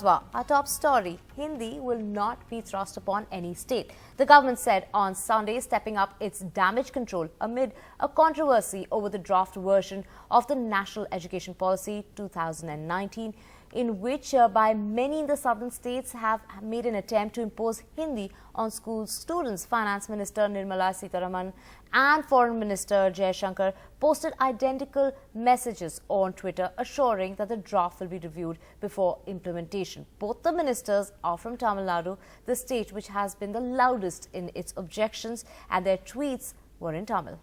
Ratwa, our top story, Hindi will not be thrust upon any state. The government said on Sunday, stepping up its damage control amid a controversy over the draft version of the National Education Policy 2019, in which by many in the southern states have made an attempt to impose Hindi on school students. Finance Minister Nirmala Sitharaman and Foreign Minister Jaishankar posted identical messages on Twitter assuring that the draft will be reviewed before implementation. Both the ministers are from Tamil Nadu, the state which has been the loudest in its objections, and their tweets were in Tamil.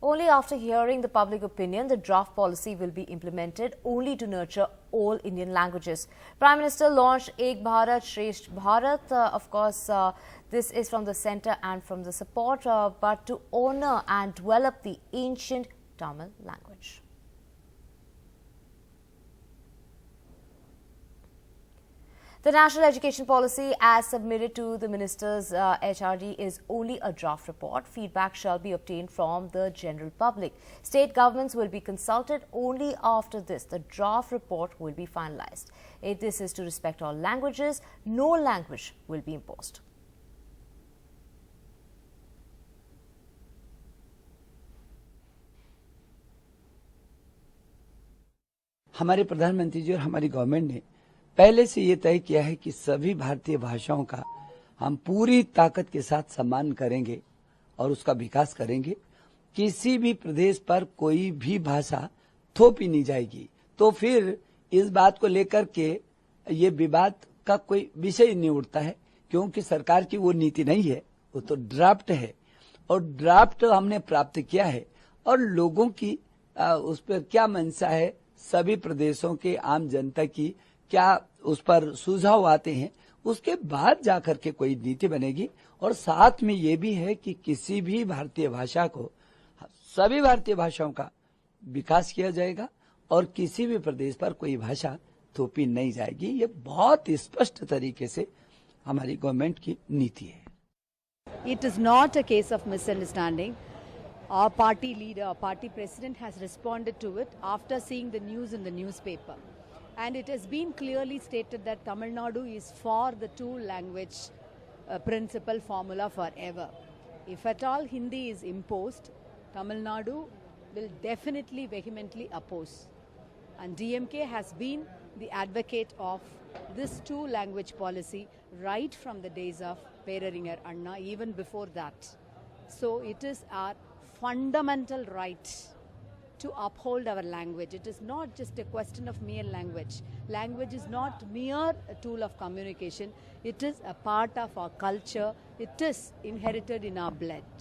Only after hearing the public opinion, the draft policy will be implemented only to nurture all Indian languages. Prime Minister launched Ek Bharat Shresth Bharat. Of course, this is from the centre and from the support, but to honour and develop the ancient Tamil language. The National Education Policy, as submitted to the Minister's HRD, is only a draft report. Feedback shall be obtained from the general public. State governments will be consulted only after this. The draft report will be finalized. If this is to respect all languages, no language will be imposed. हमारे प्रधानमंत्री जी और हमारी government ने पहले से ये तय किया है कि सभी भारतीय भाषाओं का हम पूरी ताकत के साथ सम्मान करेंगे और उसका विकास करेंगे। किसी भी प्रदेश पर कोई भी भाषा थोपी नहीं जाएगी। तो फिर इस बात को लेकर के ये विवाद का कोई विषय नहीं उठता है, क्योंकि सरकार की वो नीति नहीं है, वो तो ड्राफ्ट है और ड्राफ्ट हमने प्राप्त किया है और लोगों की उस पर क्या मंशा है, सभी प्रदेशों के आम जनता की क्या उस पर सुझाव आते हैं, उसके बाद जाकर के कोई नीति बनेगी। और साथ में ये भी है कि किसी भी भारतीय भाषा को, सभी भारतीय भाषाओं का विकास किया जाएगा और किसी भी प्रदेश पर कोई भाषा थोपी नहीं जाएगी। ये बहुत स्पष्ट तरीके से हमारी गवर्नमेंट की नीति है। It is not a case of misunderstanding. Our party leader, our party president has responded to it after seeing the news in the newspaper. And it has been clearly stated that Tamil Nadu is for the two-language principle formula forever. If at all Hindi is imposed, Tamil Nadu will definitely vehemently oppose. And DMK has been the advocate of this two-language policy right from the days of Peraringer Anna, even before that. So it is our fundamental right to uphold our language. It is not just a question of mere language. Language is not mere a tool of communication. It is a part of our culture. It is inherited in our blood.